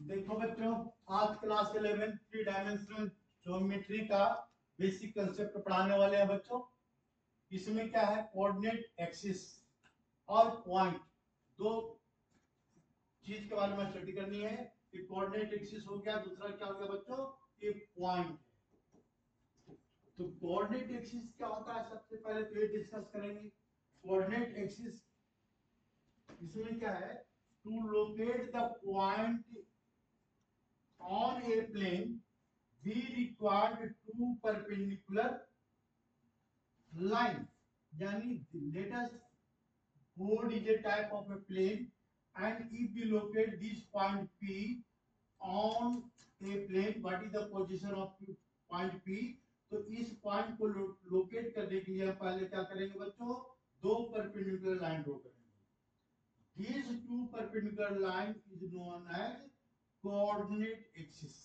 देखो बच्चों, आज क्लास 11 थ्री डायमेंशनल ज्योमेट्री का बेसिक कंसेप्ट पढ़ाने वाले हैं बच्चों। इसमें क्या है, कोऑर्डिनेट एक्सिस और पॉइंट, दो चीज के बारे में स्टडी करनी है कि कोऑर्डिनेट एक्सिस हो गया, दूसरा क्या हो गया बच्चों, ये पॉइंट। तो कोऑर्डिनेट एक्सिस क्या होता है, सबसे पहले तो ये डिस्कस करेंगे। कोऑर्डिनेट एक्सिस इसमें क्या है, to locate the point on a plane we required two perpendicular line, yani let us board is a type of a plane and if we locate this point P on a plane, what is the position of point P? तो इस point को locate करने के लिए हम पहले क्या करेंगे बच्चों, दो परपेंडिकुलर लाइन ड्रॉ करेंगे। These two perpendicular line is known as coordinate axis.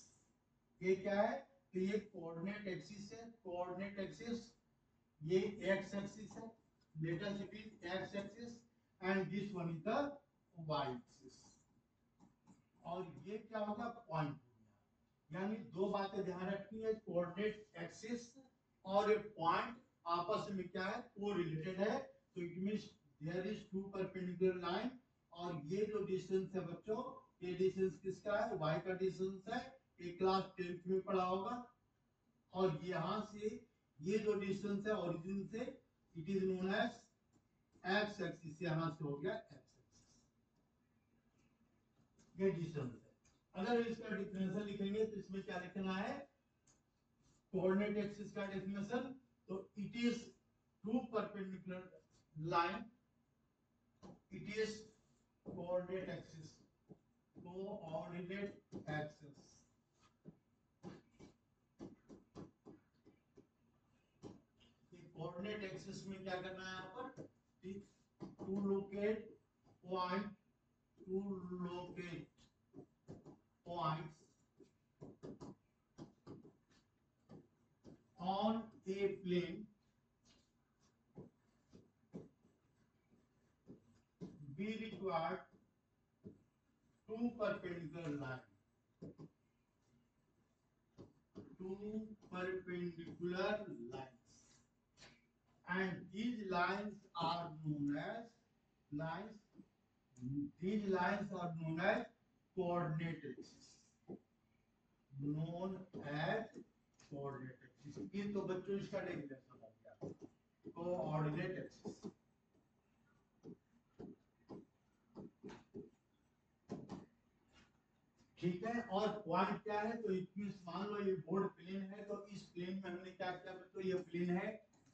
ये क्या है, तो ये कोऑर्डिनेट एक्सिस है। कोऑर्डिनेट एक्सिस ये एक्स एक्सिस है, let us it is x axis and this one is the y axis. और ये क्या होगा, पॉइंट हो गया। यानी दो बातें ध्यान रखनी है, कोऑर्डिनेट एक्सिस और ये पॉइंट आपस में क्या है, को रिलेटेड है। तो it means there is two perpendicular line, और ये जो डिस्टेंस है बच्चों, ये डिस्टेंस किसका है, y का डिस्टेंस है, ये क्लास 10th में पढ़ा होगा। और यहां से ये जो डिस्टेंस है ओरिजिन से, it is known as x axis. यहां से हो गया x एक्सिस, ये डिस्टेंस है। अगर इसका डिफरेंशियल लिखेंगे तो इसमें क्या लिखना है, कोऑर्डिनेट एक्सिस का डेफिनेशन, तो it is two perpendicular line, it is coordinate axis, coordinate axis. Coordinate axis में क्या करना है, यहाँ पर to locate point, to locate points on a plane we required two perpendicular lines, two perpendicular lines, and these lines are known as lines. These lines are known as coordinate axis, known as coordinate axis. ये तो बच्चों इसका definition हो गया, coordinate axis. ठीक है, और point क्या है, तो इक्विस मान लो ये बोर्ड प्लेन है, तो इस प्लेन में हमने क्या किया बच्चों, ये प्लेन है,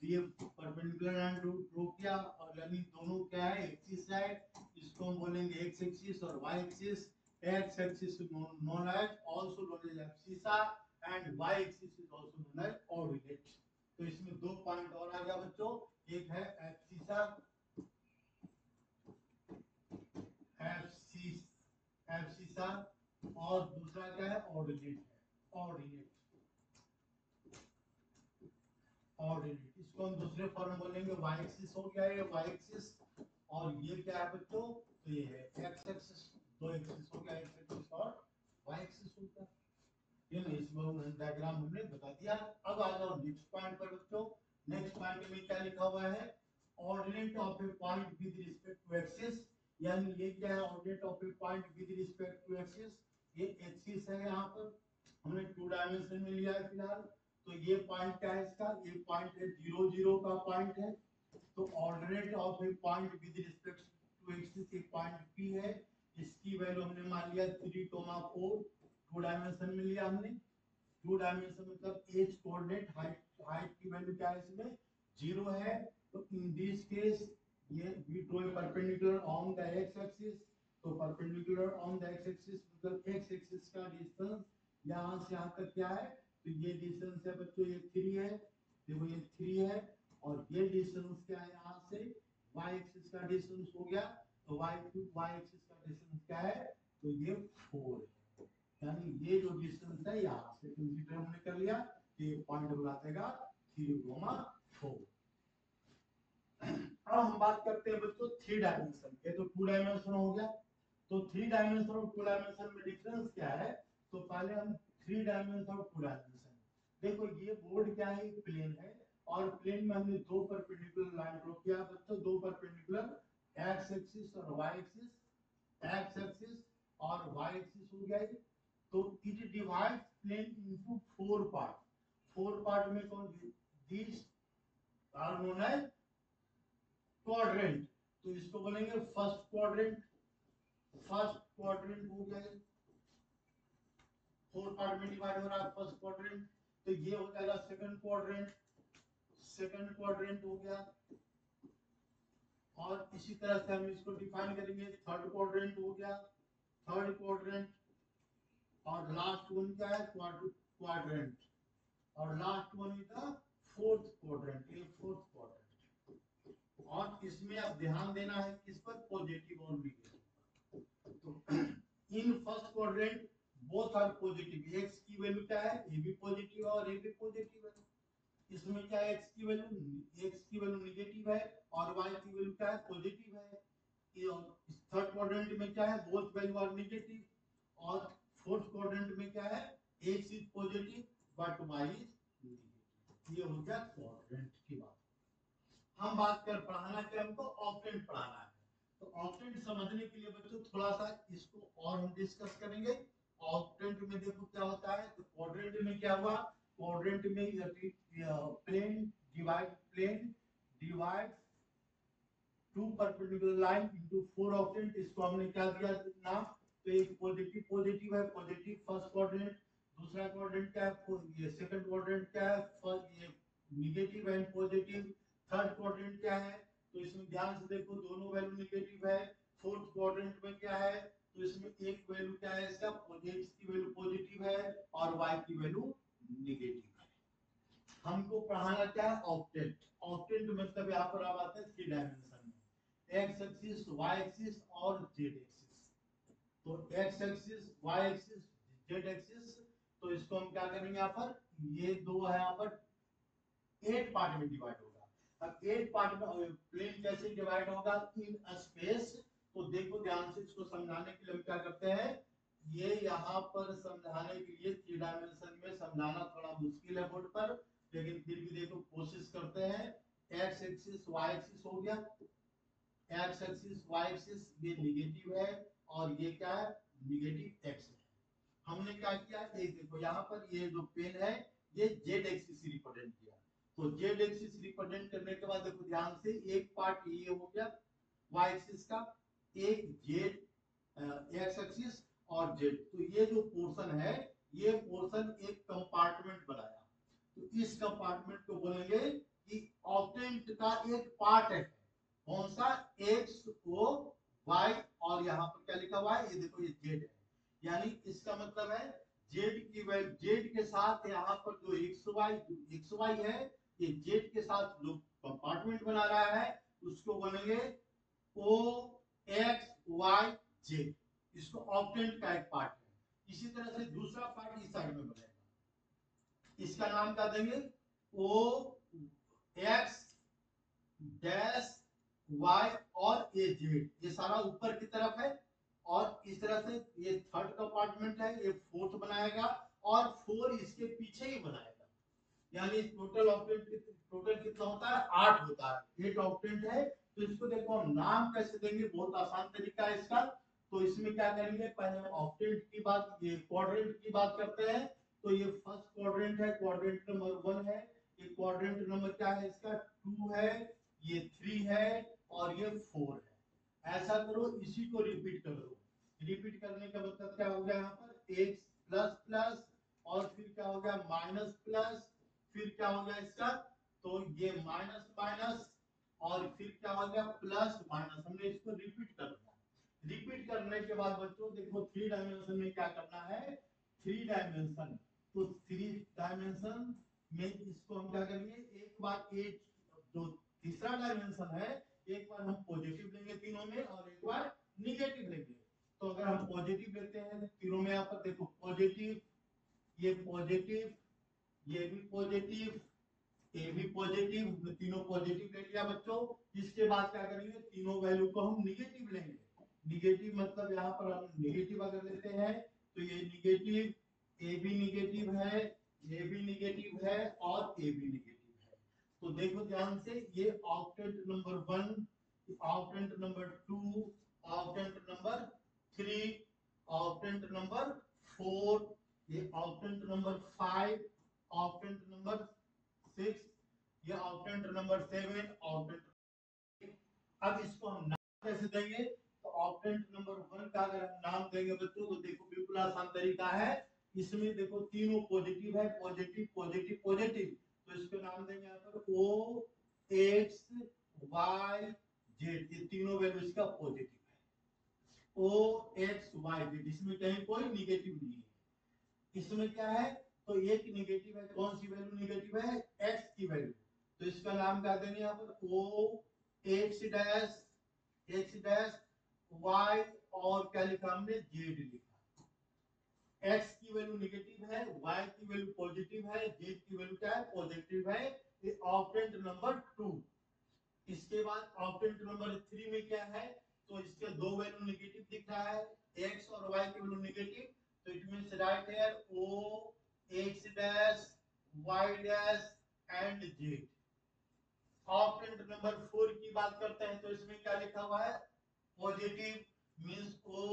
ये परपेंडिकुलर लाइन ड्रॉ किया, और यानी दोनों क्या है, एक्सिस है। इसको हम बोलेंगे एक्स एक्सिस और y axis. X axis known as also known as abscissa and y axis is also known as ordinate. तो इसमें दो पॉइंट और आ गया बच्चों, एक है एब्सिसा, एब्सिसा, और दूसरा क्या है, ऑर्डिनेट है, ऑर्डिनेट, ऑर्डिनेट। इसको हम दूसरे फॉर्म बोलेंगे वाई एक्सिस हो गया, ये वाई एक्सिस, और ये क्या है बच्चों, तो ये है एक्स एक्सिस। दो एक्सिस हो गया, एक्स एक्सिस और वाई एक्सिस हो गया। ये ना इसमें डायग्राम हमने बता दिया। अब आ जाओ नेक्स्ट पॉइंट पर बच्चों। नेक्स्ट पॉइंट में क्या लिखा हुआ है, ordinate of a point with respect to axis. यानी ये क्या है, ordinate of a point with respect to axis. ये एक्सिस है, यहाँ पर हमने टू डायमेंशन में लिया है फिलहाल। तो ये पॉइंट क्या है इसका, ये पॉइंट है 0 0 का पॉइंट है। तो ordinate of a point with respect to axis एक पॉइंट P है, इसकी वैल्यू हमने मान लिया 3,4। टू डायमेंशन में लिया हमने, टू डायमेंशन मतलब एज कोऑर्डिनेट, हाइट की वैल्यू क्या है इसमें, 0 है। तो इन दिस केस ये we draw a perpendicular on the x axis. तो perpendicular on the x axis मतलब एक्स एक्सिस का डिस्टेंस यहां से यहां तक क्या है, तो ये डिस्टेंस है बच्चों, ये 3 है, देखो ये 3 है। और ये डिस्टेंस क्या है, यहां से y एक्सिस का डिस्टेंस हो गया, तो y एक्सिस का डिस्टेंस क्या है, तो ये 4 है। यानी ये जो डिस्टेंस है यहां से कंसीडर हमने कर लिया, ये पॉइंट बना देगा 3,4। अब हम बात करते हैं बच्चों थ्री डायमेंशन। ये तो टू डायमेंशन हो गया, तो 3 डायमेंशन और 2 डायमेंशन में डिफरेंस क्या है? तो पहले हम 3 डायमेंशन और 2 डायमेंशन, देखो ये बोर्ड क्या है, प्लेन है और प्लेन में हमने दो परपेंडिकुलर लाइन ड्रॉ किया बच्चों, दो परपेंडिकुलर एक्स एक्सिस और वाई एक्सिस, एक्स एक्सिस और वाई एक्सिस हो गया ये। तो it divides plane into 4 part, 4 part में कौन, this are known as quadrant. तो इसको बोलेंगे फर्स्ट क्वाड्रेंट, फर्स्ट क्वाड्रेंट हो गया, 4 पार्ट में डिवाइड हो रहा है फर्स्ट क्वाड्रेंट। तो ये हो जाएगा सेकंड क्वाड्रेंट, सेकंड क्वाड्रेंट हो गया। और इसी तरह से हम इसको डिफाइन करेंगे, थर्ड क्वाड्रेंट हो गया, थर्ड क्वाड्रेंट। और लास्ट वन क्या है, क्वाड्रेंट। और last one is the fourth quadrant, ये फोर्थ क्वाड्रेंट। और इसमें अब ध्यान देना है किस पर, पॉजिटिव और नेगेटिव। तो in first quadrant both are positive, x की वैल्यू क्या है, ए भी पॉजिटिव और ए भी पॉजिटिव है। इसमें क्या है, एक्स की वैल्यू नेगेटिव है और वाई की वैल्यू क्या है, पॉजिटिव है। थर्ड क्वाड्रेंट में क्या है, बोथ वैल्यू आर नेगेटिव। और फोर्थ क्वाड्रेंट में क्या है, x is positive but why is negative. ये हो गया क्वाड्रेंट की बात। हम बात कर, पढ़ाना क्या हमको, ऑक्टेंट पढ़ाना है। तो ऑक्टेंट समझने के लिए बच्चों थोड़ा सा इसको और हम डिस्कस करेंगे। ऑक्टेंट में देखो क्या होता है, तो क्वाड्रेंट में क्या हुआ, क्वाड्रेंट में plane divide two perpendicular line into 4 octant. इसको हमने क्या दिया नाम, तो एक पॉजिटिव पॉजिटिव है, पॉजिटिव फर्स्ट क्वाड्रेंट। दूसरा क्वाड्रेंट क्या है, ये सेकंड क्वाड्रेंट क्या है, फर्स्ट ये negative and positive. Third quadrant क्या है, तो इसमें ध्यान से देखो दोनों वैल्यू नेगेटिव है। फोर्थ क्वाड्रेंट में क्या है, तो इसमें एक वैल्यू क्या है इसका, एक्स की वैल्यू पॉजिटिव है और वाई की वैल्यू नेगेटिव है। हमको पढ़ाना क्या है, ऑक्टेंट। ऑक्टेंट मतलब यहाँ पर आप आते हैं 3 डायमेंशन में, एक्स एक्सिस, वाई एक्सिस और जेड एक्सिस। तो x axis, y axis, z axis. तो इसको हम क्या करेंगे यहाँ पर, ये दो है यहाँ पर 8 पार्ट में डिवाइड होगा। अब 8 पार्ट में प्लेन कैसे डिवाइड होगा, इन स्पेस। तो देखो ध्यान से, इसको समझाने के लिए हम क्या करते हैं, ये यहाँ पर समझाने के लिए 3 डायमेंशन में समझाना थोड़ा मुश्किल है बोर्ड पर, लेकिन फिर भी देखो कोशिश करते हैं। एक्स एक्सिस वाई एक्सिस हो गया, एक्स एक्सिस वाई एक्सिस ये नेगेटिव है और ये क्या है, नेगेटिव एक्स है। हमने क्या किया, एक देखो यहाँ पर ये जो पेन है ये जेड एक्सिस रिप्रेजेंट किया। तो जेड एक्सिस रिप्रेजेंट करने के बाद देखो ध्यान से, एक पार्ट ये हो गया वाई एक्सिस का, एक जेड एक्स एक्सिस और जेड। तो ये जो पोर्शन है, ये पोर्शन एक कंपार्टमेंट बनाया। तो इस कंपार्टमेंट को बोलेंगे कि ऑक्टेंट का एक पार्ट है। कौन सा, एक्स ओ वाई, और यहाँ पर क्या लिखा हुआ है, ये देखो ये जेड है। यानी इसका मतलब है जेड की वैल्यू, जेड के साथ यहाँ पर जो एक्स वाई है, ये जेड के साथ जो कंपार्टमेंट बना रहा है उसको बोलेंगे ओ एक्स वाई जेड। इसको ऑक्टेंट का एक पार्ट है। इसी तरह से दूसरा पार्ट इस साइड में बनेगा, इसका नाम क्या देंगे, ओ एक्स डैश वाई और ये जेड। ये सारा ऊपर की तरफ है और इस तरह से ये थर्ड कंपार्टमेंट है, ये फोर्थ बनाएगा और 4 इसके पीछे ही बनाएगा। यानी टोटल ऑक्टेंट टोटल कितना होता है, 8 होता है, 8 ऑक्टेंट है। तो इसको देखो हम नाम कैसे देंगे, बहुत आसान तरीका है इसका। तो इसमें क्या करेंगे, पहले हम ऑक्टेंट की बात, ये क्वाड्रेंट की बात करते हैं। तो ये फर्स्ट क्वाड्रेंट है, क्वाड्रेंट नंबर 1 है। ये क्वाड्रेंट नंबर क्या है इसका, 2 है, ये 3 है और ये 4 है। ऐसा करो, इसी को रिपीट कर दो। रिपीट करने का मतलब क्या हो गया, यहाँ पर एक्स प्लस प्लस और फिर क्या हो गया, माइनस प्लस, फिर क्या हो गया इसका, तो ये माइनस माइनस और फिर क्या हो गया, प्लस माइनस। हमने इसको रिपीट कर दिया। रिपीट करने के बाद बच्चों देखो 3 डायमेंशन में क्या करना है, 3 डायमेंशन। तो 3 डायमेंशन में इसको हम क्या करेंगे, एक बार एक जो तीसरा डायमेंशन है, एक बार हम पॉजिटिव लेंगे तीनों में और एक बार निगेटिव लेंगे। तो अगर हम पॉजिटिव लेते हैं तीनों में, यहाँ पर देखो पॉजिटिव, ये पॉजिटिव, ये भी पॉजिटिव, ये भी पॉजिटिव, तीनों पॉजिटिव ले लिया बच्चों। इसके बाद क्या करेंगे, तीनों वैल्यू को हम निगेटिव लेंगे। निगेटिव मतलब यहाँ पर हम निगेटिव अगर लेते हैं तो ये निगेटिव, ए भी निगेटिव है, ये भी निगेटिव है और ए भी निगेटिव है। तो देखो ध्यान से, ये octant number 1, octant number 2, octant number 3, octant number 4, ये ऑक्टेंट नंबर 5, ऑक्टेंट नंबर 6, ये ऑक्टेंट नंबर 7, ऑक्टेंट। अब इसको हम नाम कैसे देंगे? तो ऑक्टेंट नंबर 1 का अगर हम नाम देंगे बच्चों तो देखो बिल्कुल आसान तरीका है। इसमें देखो तीनों पॉजिटिव है, पॉजिटिव पॉजिटिव पॉजिटिव, तो इसको नाम देंगे यहाँ पर O X Y Z, ये तीनों वैल्यू इसका पॉजिटिव है। O X Y Z, इसमें कहीं कोई निगेटिव नहीं है। इसमें क्या है? तो एक निगेटिव है, कौन सी वैल्यू निगेटिव है? X की वैल्यू, तो इसका नाम क्या देंगे यहाँ पर? O X dash, X dash Y, और क्या लिखा हमने? Z लिखा। x की वैल्यू निगेटिव है, y की वैल्यू पॉजिटिव है, z की वैल्यू क्या है? पॉजिटिव है। ये ऑक्टेंट नंबर 2। इसके बाद ऑक्टेंट नंबर 3 में क्या है? तो इसके दो वैल्यू निगेटिव दिख रहा है, x और y की वैल्यू निगेटिव, तो it means right here o x dash y dash and z। Octant number 4 की बात करते हैं तो इसमें क्या लिखा हुआ है? Positive means o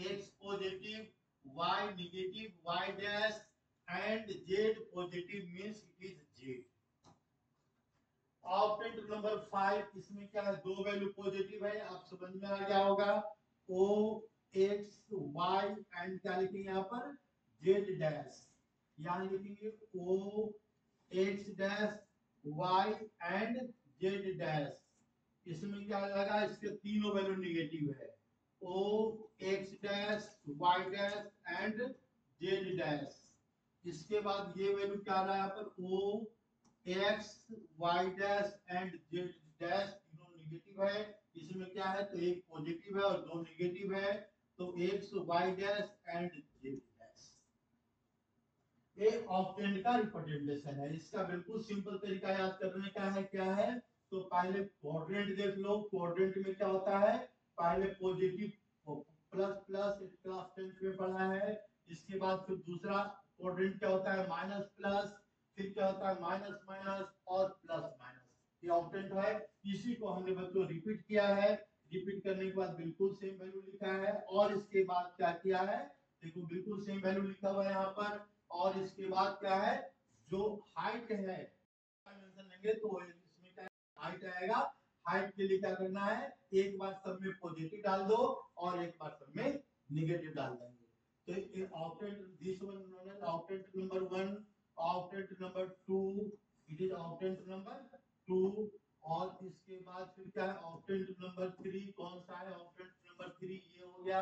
x positive, y negative, y dash and z positive means it is z। Octant number 5, इसमें क्या है? दो वैल्यू पॉजिटिव है, आप समझ में आ गया होगा। o x y एंड क्या लिखेंगे यहाँ पर? z डैश, यहाँ लिखेंगे o x dash y and z dash. इसमें क्या लगा? इसके तीनों वैल्यू निगेटिव है, O X dash Y dash and Z dash. इसके बाद ये वैल्यू क्या आ रहा है यहाँ पर? O X Y dash and Z dash, तीनों निगेटिव है। इसमें क्या है? तो एक पॉजिटिव है और दो निगेटिव है, तो X Y dash and Z dash. ये ऑक्टेंट का रिप्रेजेंटेशन है। इसका बिल्कुल सिंपल तरीका याद करने का है, क्या है? तो पहले क्वाड्रेंट देख लो। क्वाड्रेंट में क्या होता है? पहले पॉजिटिव प्लस प्लस, क्लास 10 में पढ़ा है। इसके बाद फिर दूसरा क्वाड्रेंट क्या होता है? माइनस प्लस, फिर क्या होता है? माइनस माइनस और प्लस माइनस, ये ऑक्टेंट है। इसी को हमने बच्चों रिपीट किया है। रिपीट करने के बाद बिल्कुल सेम वैल्यू लिखा है, और इसके बाद क्या किया है? देखो बिल्कुल सेम वैल्यू लिखा हुआ है यहाँ पर, और इसके बाद क्या है? जो हाइट है डायमेंशन लेंगे तो इसमें क्या हाइट आएगा। हाइट के लिए क्या करना है? एक बार सब में पॉजिटिव डाल दो और एक बार सब में निगेटिव डाल देंगे। तो ये octant, this one known as octant number 1, octant number 2, it is octant number 2। और इसके बाद फिर क्या है? ऑक्टेंट नंबर 3, कौन सा है? ऑक्टेंट नंबर 3 ये हो गया।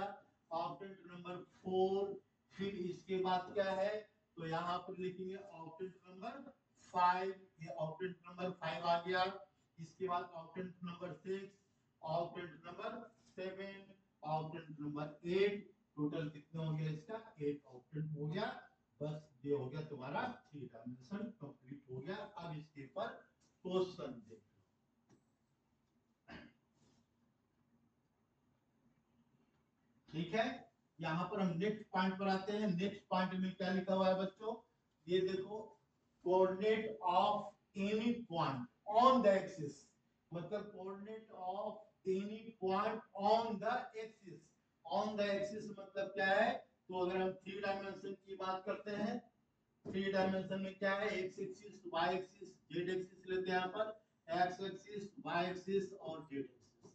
ऑक्टेंट नंबर 4, फिर इसके बाद क्या है? तो यहाँ पर लिखेंगे ऑक्टेंट नंबर 5, ये ऑक्टेंट नंबर 5 आ गया। इसके बाद octant number 6, octant number 7, octant number 8। Total कितने हो गया? इसका 8 ऑक्टेंट हो गया। बस ये हो गया तुम्हारा 3 डायमेंशन कंप्लीट हो गया। अब इसके ऊपर क्वेश्चन देखो। ठीक है, यहाँ पर हम नेक्स्ट पॉइंट पर आते हैं। नेक्स्ट पॉइंट में क्या लिखा हुआ है बच्चों? ये देखो, coordinate of any point on the axis, मतलब coordinate of any point on the axis. On the axis मतलब क्या है? तो अगर हम 3 डायमेंशन की बात करते हैं, 3 डायमेंशन में क्या है? X axis, y axis, z axis लेते हैं। यहाँ पर एक्स एक्सिस, वाई एक्सिस और जेड एक्सिस,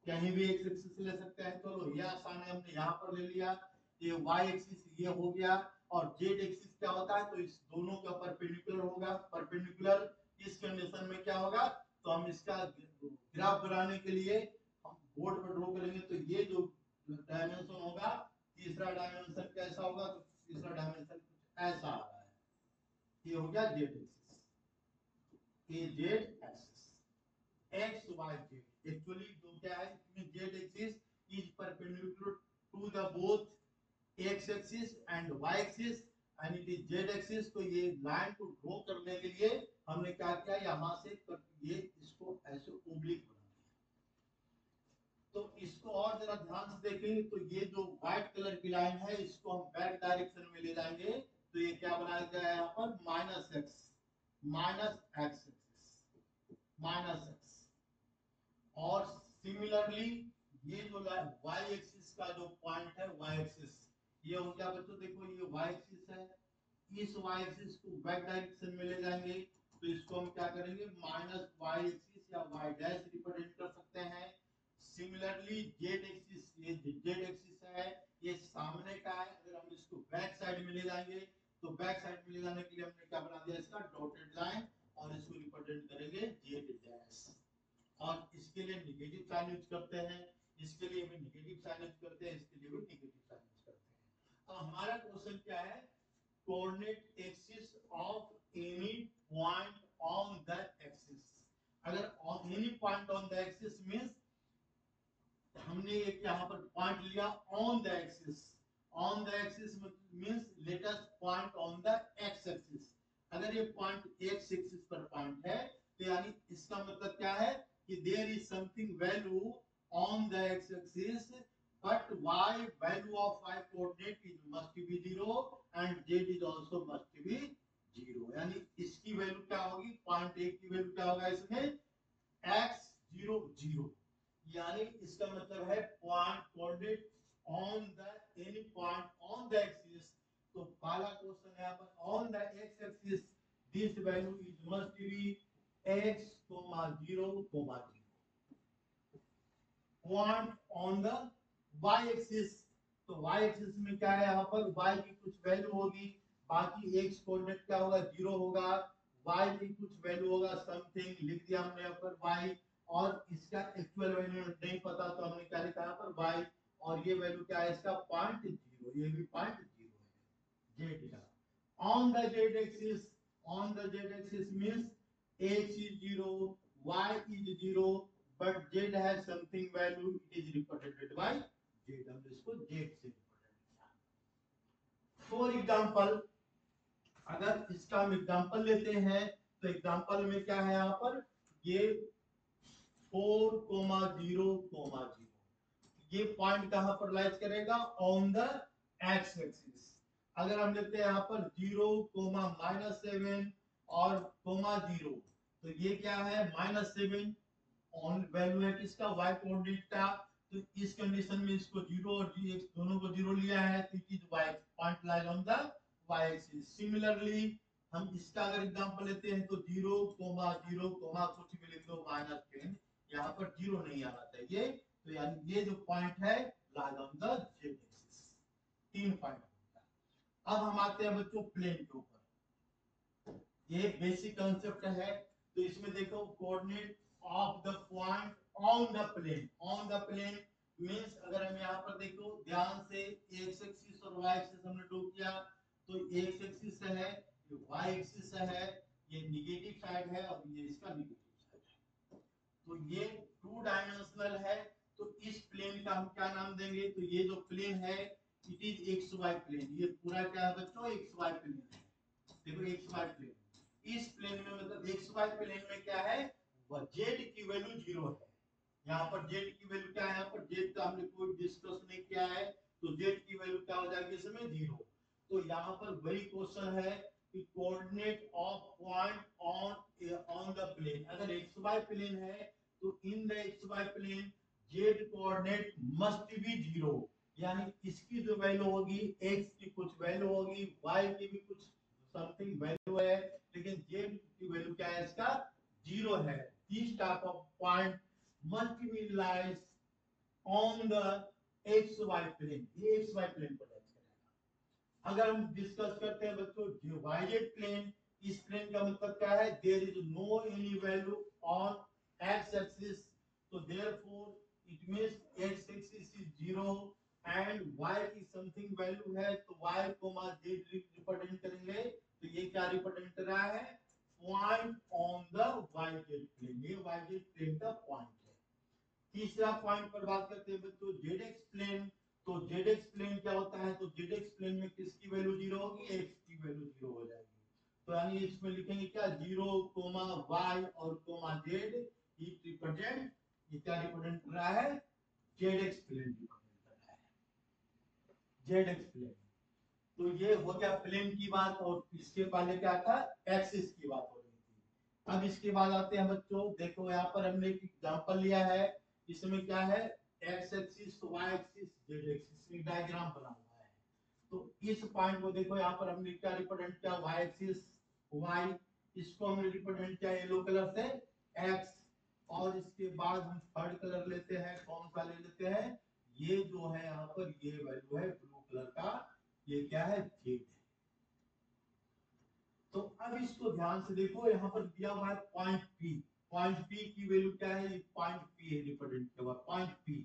कहीं भी एक्स एक्सिस ले सकते हैं। चलो ये आसान है, हमने यहाँ पर ले लिया। ये वाई एक्सिस ये हो गया, और जेड एक्सिस क्या होता है? तो इस दोनों का परपेंडिकुलर होगा। परपेंडिकुलर इस कंडीशन में क्या होगा? तो हम इसका ग्राफ बनाने के लिए हम बोर्ड पर ड्रॉ करेंगे। तो ये जो डायमेंशन होगा, तीसरा डायमेंशन कैसा होगा? तो तीसरा डायमेंशन ऐसा आ रहा है, ये हो गया जेड एक्सिस, ये z axis, x y z. Actually जो क्या है, इसमें z axis is perpendicular to the both x axis and y axis and it is z axis. तो ये लाइन को ड्रॉ करने के लिए हमने क्या किया? यहाँ से ये इसको ऐसे ओब्लिक बना दिया। तो इसको और जरा ध्यान से देखेंगे तो ये जो व्हाइट कलर की लाइन है इसको हम बैक डायरेक्शन में ले जाएंगे तो ये क्या बनाया गया है यहाँ पर माइनस एक्स माइनस एक्स। और सिमिलरली ये जो वाई एक्सिस का जो पॉइंट है वाई एक्सिस ये हो गया बच्चों, देखो ये वाई एक्सिस है, इस वाई एक्सिस को बैक डायरेक्शन में ले जाएंगे तो इसको हम क्या करेंगे माइनस वाई एक्सिस या वाई डैश रिप्रेजेंट कर सकते हैं। सिमिलरली जेड एक्सिस, ये जेड एक्सिस है, ये सामने का है, अगर हम इसको बैक साइड में ले जाएंगे तो बैक साइड में ले जाने के लिए हमने क्या बना दिया इसका डॉटेड लाइन और इसको रिप्रेजेंट करेंगे जेड डैश। और इसके लिए नेगेटिव साइन यूज करते हैं, इसके लिए भी नेगेटिव साइन यूज करते हैं, इसके लिए भी नेगेटिव साइन यूज करते हैं। अब हमारा क्वेश्चन क्या है, coordinate axis of any point on the axis. अगर on any point on the axis means हमने एक यहाँ पर पॉइंट लिया on the axis means let us point on the x axis. अगर ये पॉइंट एक्स एक्सिस पर पॉइंट है तो यानी इसका मतलब क्या है कि there is something value on the x axis but y value of y coordinate is must be 0 and z is also must be 0। यानी इसकी वैल्यू क्या होगी, पॉइंट एक की वैल्यू क्या होगा इसमें x 0 0। यानी इसका मतलब है point coordinate on the any point on the axis. तो पहला क्वेश्चन है यहाँ पर on the x axis this value is must be x, 0, 0। Point on the y axis, तो y एक्सिस में क्या है यहाँ पर y की कुछ वैल्यू होगी, बाकी x कोऑर्डिनेट क्या होगा 0 होगा, y की कुछ वैल्यू होगा समथिंग लिख दिया हमने यहाँ पर y, और इसका एक्चुअल वैल्यू नहीं पता तो हमने क्या लिखा यहाँ पर y, और ये वैल्यू क्या है इसका 0.0, ये भी 0.0 है z का। On the z axis means x is 0, y is 0, but z has something value, it is represented by z। हम इसको z से रिप्रेजेंट किया। फॉर एग्जांपल अगर इसका हम एग्जांपल लेते हैं तो एग्जांपल में क्या है यहाँ पर ये 4, 0, 0, ये पॉइंट कहां पर लाइज करेगा ऑन द एक्स एक्सिस। अगर हम लेते हैं यहाँ पर 0, -7 और -0 तो ये क्या है -7 ऑन वैल्यू है किसका y कोऑर्डिनेट का, तो इस कंडीशन में इसको 0 और x दोनों को 0 लिया है तो it is y point lies on the y axis. Similarly हम इसका अगर एग्जांपल लेते हैं तो 0, 0, कुछ भी लिख दो -10, यहाँ पर 0 नहीं आना चाहिए, तो यानी ये जो पॉइंट है lies on the z axis. 3 point. अब हम आते हैं बच्चों प्लेन के ऊपर, ये बेसिक कांसेप्ट है। तो इसमें देखो coordinate of the point on the plane means अगर हम यहाँ पर देखो ध्यान से एक्स एक्सिस और वाई एक्सिस हमने ड्रॉ किया तो एक्स एक्सिस है, ये वाई एक्सिस है, ये नेगेटिव साइड है और ये इसका नेगेटिव साइड है। तो ये 2 डायमेंशनल है, तो इस प्लेन का हम क्या नाम देंगे, तो ये जो प्लेन है it is x y plane. ये पूरा क्या है बच्चों एक्स वाई प्लेन है। देखो एक्स वाई प्लेन, इस प्लेन में मतलब एक्स वाई प्लेन में क्या है वह z की वैल्यू 0 है। यहाँ पर z की वैल्यू क्या है, यहाँ पर z का हमने कोई डिस्कस नहीं किया है तो z की वैल्यू क्या हो जाएगी इसमें 0। तो यहाँ पर वही क्वेश्चन है कि coordinate of point on the plane. अगर xy प्लेन है तो in the xy plane z coordinate must be 0, यानी इसकी जो वैल्यू होगी x की कुछ वैल्यू होगी, y की भी कुछ समथिंग वैल्यू है, लेकिन z की वैल्यू क्या है इसका 0 है। This type of point must be realized on the xy plane, ये xy plane पर लाइज करेगा। अगर हम डिस्कस करते हैं बच्चों डिवाइडेड प्लेन, इस प्लेन का मतलब क्या है there is no any value on x axis, तो therefore it means x axis is 0 and y की समथिंग वैल्यू है तो y z रिप्रेजेंट करेंगे, तो ये क्या रिप्रेजेंट कर रहा है point on the yz plane, ये yz प्लेन का पॉइंट है। तीसरा पॉइंट पर बात करते हैं बच्चों zx प्लेन, तो zx प्लेन क्या होता है, तो zx प्लेन में किसकी वैल्यू 0 होगी, x की वैल्यू 0 हो जाएगी। तो यानी इसमें लिखेंगे क्या 0, y और z, इट रिप्रेजेंट, ये क्या रिप्रेजेंट कर रहा है जेड एक्स प्लेन रिप्रेजेंट कर रहा है, जेड एक्स प्लेन। तो ये हो गया प्लेन की बात, और इसके पहले क्या था, एक्सिस की बात हो रही थी। अब इसके बाद आते हैं बच्चों, देखो यहाँ पर हमने एक एग्जांपल लिया है, इसमें क्या है, x axis, y axis, z axis में डायग्राम बना हुआ है। तो इस पॉइंट को देखो, यहाँ पर हमने क्या रिप्रेजेंट किया, वाई एक्सिस, वाई, इसको हमने रिप्रेजेंट किया येलो कलर से एक्स, और इसके बाद हम थर्ड कलर लेते हैं, कौन सा ले लेते हैं, ये जो है यहाँ पर ये वैल्यू है ब्लू कलर का, ये क्या है, जेड है। तो अब इसको ध्यान से देखो, यहाँ पर दिया हुआ है पॉइंट पी, पॉइंट पी की वैल्यू क्या है, पॉइंट पी है रिप्रेजेंट किया हुआ पॉइंट पी,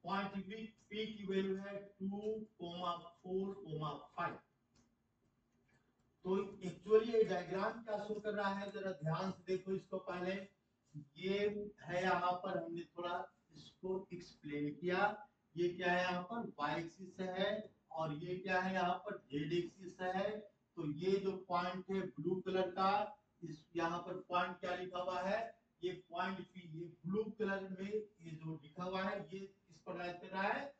पॉइंट पी की वैल्यू है 2,4,5। तो एक्चुअली ये डायग्राम क्या शो कर रहा है, जरा ध्यान से देखो इसको पहले, ये है यहाँ पर हमने थोड़ा इसको एक्सप्लेन किया, ये क्या है यहाँ पर वाई एक्सिस है, और ये क्या है यहाँ पर जेड एक्सिस है। तो ये जो पॉइंट है ब्लू कलर का, इस यहाँ पर पॉइंट क्या लिखा हुआ है, ये पॉइंट पी, ये ब्लू कलर में ये जो लिखा हुआ है, ये किस पर लाइट कर रहा है,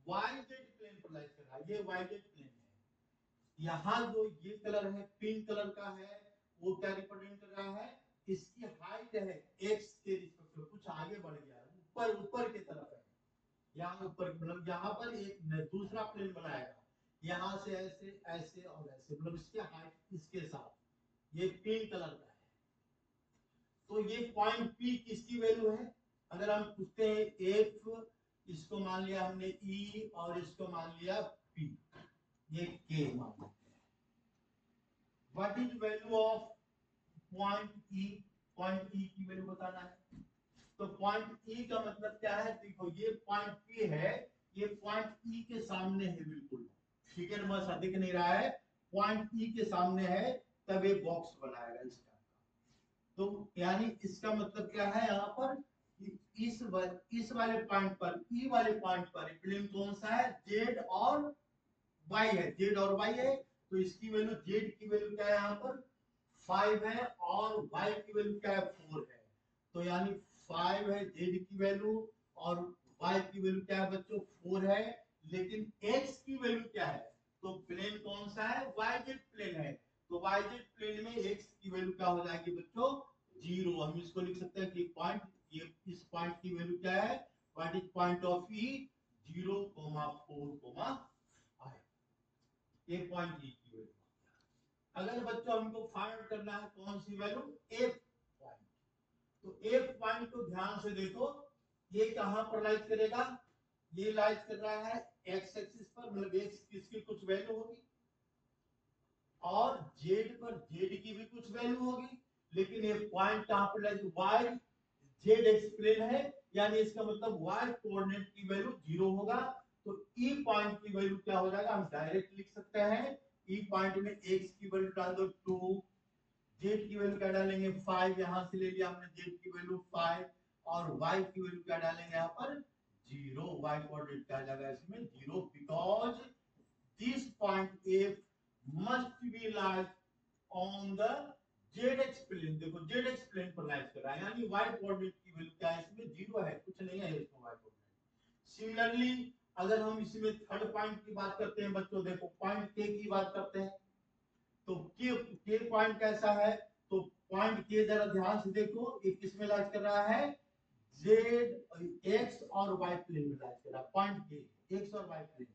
वाई जेड प्लेन पर लाइट कर रहा है, ये वाई जेड प्लेन है। यहाँ जो ये कलर है पिंक कलर का है, वो क्या रिप्रेजेंट कर रहा है, इसकी हाइट है एक्स के रिस्पेक्ट में, कुछ आगे बढ़ गया है, ऊपर ऊपर की तरफ है, यहाँ ऊपर, मतलब यहाँ पर एक दूसरा प्लेन बनाएगा, यहाँ से ऐसे ऐसे और ऐसे, मतलब इसकी हाइट इसके साथ, ये पिंक कलर का है। तो ये पॉइंट पी किसकी वैल्यू है, अगर हम पूछते हैं एफ, इसको मान लिया हमने ई, और इसको मान लिया पी, ये के मान लिया। What is value of point E, point ई की वैल्यू बताना है। तो पॉइंट ई का मतलब क्या है, देखो ये पॉइंट पी है, ये पॉइंट ई के सामने है बिल्कुल, ठीक है, बस दिख नहीं रहा है, पॉइंट ई के सामने है, तब ये बॉक्स बनाएगा इसका। तो यानी इसका मतलब क्या है, यहाँ पर इस वाले पॉइंट पर, ई वाले पॉइंट पर प्लेन कौन सा है, जेड और वाई है, जेड और वाई है। तो इसकी वैल्यू, जेड की वैल्यू क्या है यहाँ पर 5 है, और वाई की वैल्यू क्या है 4 है। तो यानी 5 है जेड की वैल्यू, और वाई की वैल्यू क्या है बच्चों 4 है, लेकिन एक्स की वैल्यू क्या है, तो प्लेन कौन सा है, वाई जेड प्लेन है। तो वाई जेड प्लेन में एक्स की वैल्यू क्या हो जाएगी बच्चों, 0। हम इसको लिख सकते हैं कि पॉइंट, ये इस पॉइंट की वैल्यू क्या है, व्हाट इज पॉइंट ऑफ ई, 0,4,5, ये पॉइंट ई की वैल्यू। अगर बच्चों हमको फाइंड करना है कौन सी वैल्यू, एफ पॉइंट, तो एफ पॉइंट को ध्यान से देखो, ये कहां पर लाइट करेगा, ये लाइट कर रहा है एक्स एक्सिस पर, मतलब एक्स किसकी कुछ वैल्यू होगी, और जेड पर जेड की भी कुछ वैल्यू होगी, लेकिन ये पॉइंट कहां पर lied, y z x plane है, यानी इसका मतलब वाई कोऑर्डिनेट की वैल्यू 0 होगा। तो ई पॉइंट की वैल्यू क्या हो जाएगा, हम डायरेक्ट लिख सकते हैं, ई पॉइंट में एक्स की वैल्यू डाल दो 2, जेड की वैल्यू क्या डालेंगे 5, यहां से ले लिया हमने जेड की वैल्यू 5, और वाई की वैल्यू क्या डालेंगे यहाँ पर 0, वाई कोऑर्डिनेट क्या जाएगा इसमें 0, because this point f must be lied on the z x plane. देखो जेड एक्स प्लेन पर लाइट कर रहा है, यानी वाई कोऑर्डिनेट की वैल्यू क्या है इसमें 0 है, कुछ नहीं है इसमें वाई कोऑर्डिनेट। सिमिलरली अगर हम इसमें थर्ड पॉइंट की बात करते हैं बच्चों, देखो पॉइंट के की बात करते हैं, तो के पॉइंट कैसा है, तो पॉइंट के जरा ध्यान से देखो, ये किस में लाइट कर रहा है, जेड एक्स और वाई प्लेन में लाइट कर रहा है, पॉइंट के एक्स और वाई प्लेन।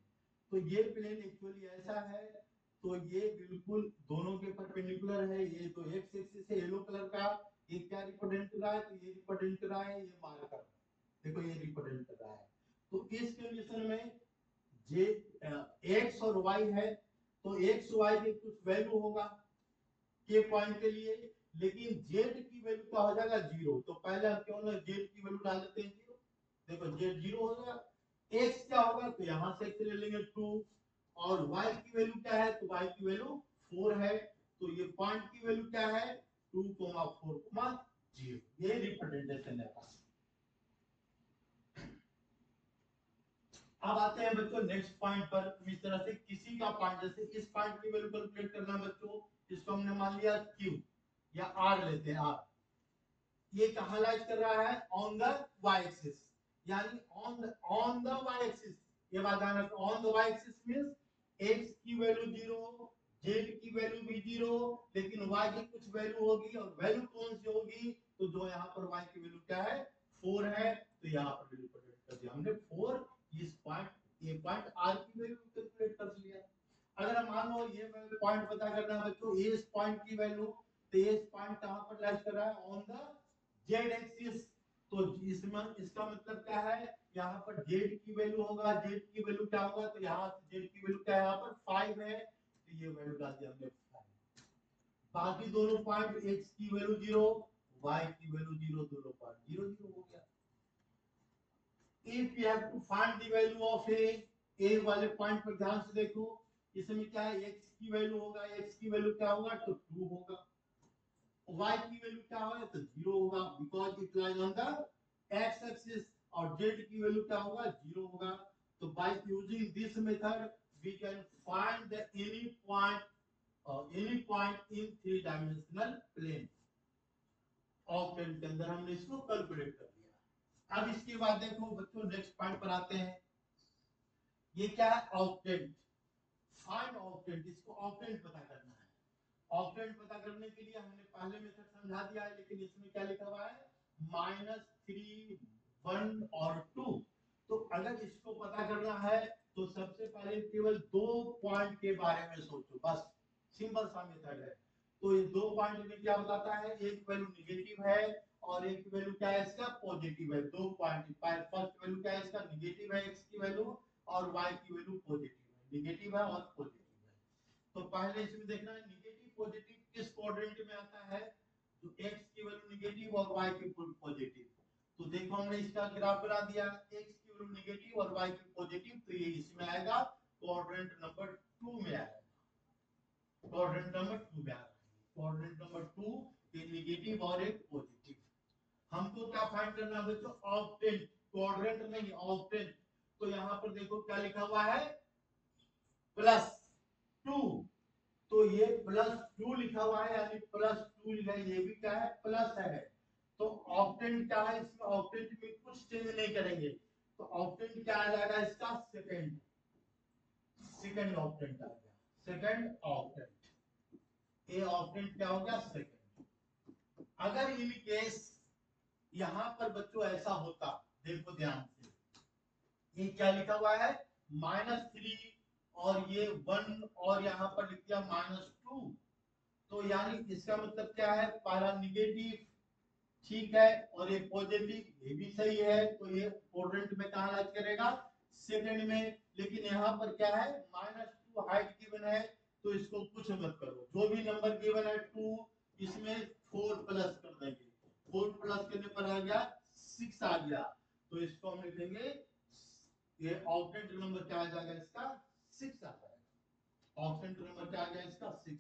तो ये प्लेन एक्चुअली ऐसा है, तो ये बिल्कुल दोनों के परपेंडिकुलर है, ये तो एक्स एक्सिस है येलो कलर का, ये क्या रिप्रेजेंट कर रहा है, तो ये रिप्रेजेंट कर रहा है ये मार्कर, देखो ये रिप्रेजेंट कर रहा है। तो इस कंडीशन में जे एक्स और वाई है, तो एक्स वाई की कुछ वैल्यू होगा के पॉइंट के लिए, लेकिन जेड की वैल्यू क्या हो जाएगा 0। तो पहले हम क्यों ना जेड की वैल्यू डाल देते हैं 0, देखो जेड 0 हो गया, एक्स क्या होगा, तो यहां से x ले लेंगे 2, और y की वैल्यू क्या है, तो y की वैल्यू 4 है, तो ये पॉइंट की वैल्यू क्या है 2,4,0, ये रिप्रेजेंटेशन है। अब आते हैं बच्चों नेक्स्ट पॉइंट पर, इस तरह से किसी का पॉइंट, जैसे इस पॉइंट की वैल्यू कैलकुलेट करना है बच्चों, इसको हमने मान लिया q या r लेते हैं r, ये कहां लाइट कर रहा है, ऑन द y एक्सिस, यानी ऑन द y एक्सिस, ये बात ध्यान रखो, on the y axis means x की वैल्यू 0, z की वैल्यू भी 0, लेकिन y की कुछ वैल्यू होगी, और वैल्यू कौन सी होगी, तो जो यहाँ पर y की वैल्यू क्या है 4 है, तो यहाँ पर वैल्यू कैलकुलेट कर दिया हमने 4, इस पॉइंट ये पॉइंट r की वैल्यू कैलकुलेट कर लिया। अगर हम मान लो ये पॉइंट पता करना है बच्चों, इस पॉइंट की वैल्यू, तो ये पॉइंट कहां पर लाइज कर रहा है, ऑन द z एक्सिस, तो इसमें इसका मतलब क्या है, यहाँ पर z की वैल्यू होगा, z की वैल्यू क्या होगा, तो यहाँ z की वैल्यू क्या है, यहाँ पर 5 है, तो ये वैल्यू डाल दिया हमने 5। बाकी दोनों पॉइंट x की वैल्यू 0, y की वैल्यू 0, दोनों पॉइंट 0 0 हो गया। if you have to find the value of a वाले पॉइंट पर ध्यान से देखो, इसमें क्या है, x की वैल्यू होगा, x की वैल्यू क्या होगा, तो 2 होगा, y की वैल्यू क्या होगा, तो 0 होगा, because it lies on the x axis, और z की वैल्यू क्या होगा, 0 होगा। तो by using this method we can find the any point in three dimensional plane. Octant के अंदर हमने इसको कैलकुलेट कर लिया। अब इसके बाद देखो बच्चों, नेक्स्ट पॉइंट पर आते हैं। ये क्या है, ऑक्टेंट, फाइंड ऑक्टेंट, इसको ऑक्टेंट पता करना है। ऑक्टेंट पता करने के लिए हमने पहले मेथड समझा दिया है, लेकिन इसमें क्या लिखा हुआ है, -3, 1 और 2। तो अगर इसको पता करना है तो सबसे पहले केवल दो पॉइंट के बारे में सोचो, बस सिंपल सा मेथड है। तो ये दो पॉइंट में क्या बताता है, एक वैल्यू निगेटिव है और एक वैल्यू क्या है इसका, पॉजिटिव है। दो पॉइंट, फर्स्ट वैल्यू क्या है इसका, निगेटिव है x की वैल्यू, और y की वैल्यू पॉजिटिव है, निगेटिव है और पॉजिटिव है। तो पहले इसमें देखना है निगेटिव पॉजिटिव किस क्वाड्रेंट में आता है, तो x की वैल्यू निगेटिव और y की पॉजिटिव। तो देखो हमने इसका ग्राफ बना दिया, x की वैल्यू निगेटिव और y की पॉजिटिव, तो ये इसमें आएगा क्वाड्रेंट नंबर 2 में आएगा, क्वाड्रेंट नंबर 2 में आएगा, क्वाड्रेंट नंबर 2, ये निगेटिव और एक पॉजिटिव। हमको क्या फाइंड करना है बच्चों, ऑक्टेंट, क्वाड्रेंट नहीं ऑक्टेंट। तो यहाँ पर देखो क्या लिखा हुआ है, +2, तो ये +2 लिखा हुआ है, यानी +2 लिखा है, ये भी क्या है, प्लस है। तो ऑक्टेंट क्या है, इसमें ऑक्टेंट में कुछ चेंज नहीं करेंगे, तो ऑक्टेंट क्या आ जाएगा इसका, सेकंड, सेकंड ऑक्टेंट आ गया, सेकंड ऑक्टेंट, ये ऑक्टेंट क्या हो गया, सेकंड। अगर इन केस यहां पर बच्चों ऐसा होता, देखो ध्यान से, ये क्या लिखा हुआ है, -3 और ये 1 और यहाँ पर लिख दिया -2, तो यानी इसका मतलब क्या है, पहला निगेटिव ठीक है और ये पॉजिटिव, ये भी सही है, तो ये क्वाड्रेंट में कहां लाइज करेगा, सेकंड में। लेकिन यहाँ पर क्या है, -2 हाइट गिवन है, तो इसको कुछ मत करो, जो भी नंबर गिवन है 2, इसमें 4 प्लस कर देंगे, 4 प्लस करने पर आ गया 6 आ गया, तो इसको हम लिखेंगे, ये ऑक्टेंट नंबर क्या आ जाएगा इसका, 6 आ जाएगा। ऑक्टेंट नंबर क्या आ गया इसका, 6।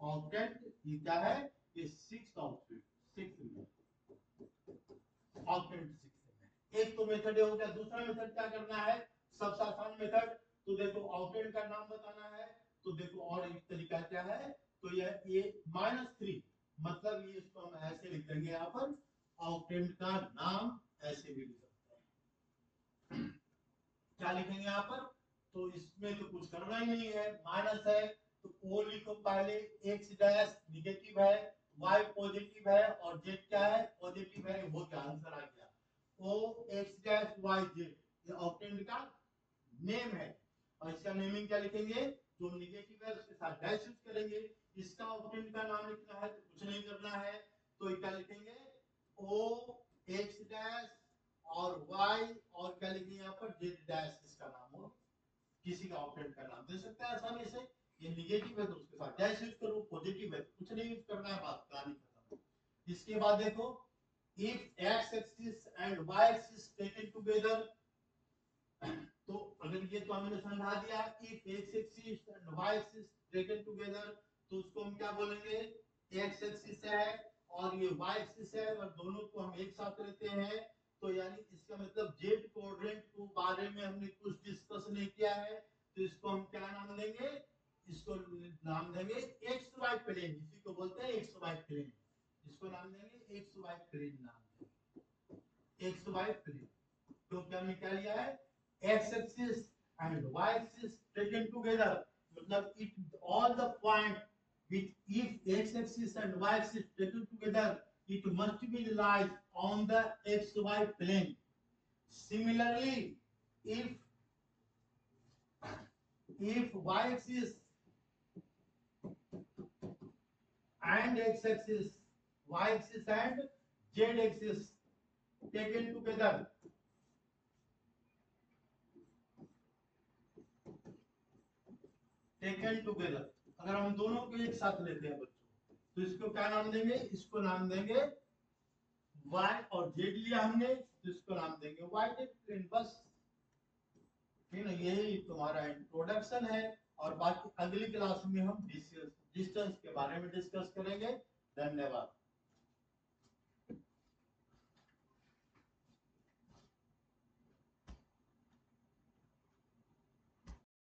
ऑक्टेंट ये क्या है, ये 6 ऑक्टेंट, 6 में ऑक्टेंट 6 में। एक तो मेथड हो गया, दूसरा मेथड क्या करना है, सबसे आसान मेथड, तो देखो ऑक्टेंट का नाम बताना है, तो देखो और एक तरीका क्या है, तो ये -3, मतलब ये इसको हम ऐसे लिख देंगे, यहाँ पर ऑक्टेंट का नाम ऐसे भी लिख सकते हैं, क्या लिखेंगे यहाँ पर, तो इसमें तो कुछ करना ही नहीं है, माइनस है, तो ओ लिखो पहले, x डैश निगेटिव है, y पॉजिटिव है और z क्या है, पॉजिटिव है, वो क्या आंसर आ गया, o x dash y z, ये ऑक्टेंट का नेम है। और इसका नेमिंग क्या लिखेंगे, जो निगेटिव है उसके साथ डैश यूज करेंगे। इसका ऑक्टेंट का नाम लिखना है तो कुछ नहीं करना है, तो क्या लिखेंगे, o x डैश और y, और क्या लिखेंगे यहाँ पर, z डैश, इसका नाम हो, किसी का ऑक्टेंट का नाम दे सकते हैं आसानी से। ये निगेटिव है तो उसके साथ डैश यूज करो, पॉजिटिव है तो कुछ नहीं यूज करना है, बात कहानी खत्म। इसके बाद देखो, if x axis and y axis taken together, तो अगर ये तो हमने समझा दिया, if x axis and y axis taken together, तो उसको हम क्या बोलेंगे, x axis है और ये y axis है, और दोनों को हम एक साथ लेते हैं, तो यानी इसका मतलब z कोऑर्डिनेट के बारे में हमने कुछ डिस्कस नहीं किया है, तो इसको हम क्या नाम देंगे, इसको नाम देंगे xy प्लेन, इसी को बोलते हैं xy प्लेन, इसको नाम देंगे xy प्लेन, नाम देंगे xy प्लेन। क्योंकि हमने क्या लिया है, x axis and y axis taken together, मतलब it all the point which if x axis and y axis taken together it must be lies on the xy plane. Similarly, if y axis and x axis, y axis and z axis taken together, अगर हम दोनों को एक साथ लेते हैं बच्चों, तो इसको क्या नाम देंगे, इसको नाम देंगे y, और z लिया हमने तो इसको नाम देंगे y प्लेन। बस ठीक है, यही तुम्हारा इंट्रोडक्शन है, और बाकी अगली क्लास में हम डिस्टेंस के बारे में डिस्कस करेंगे। धन्यवाद।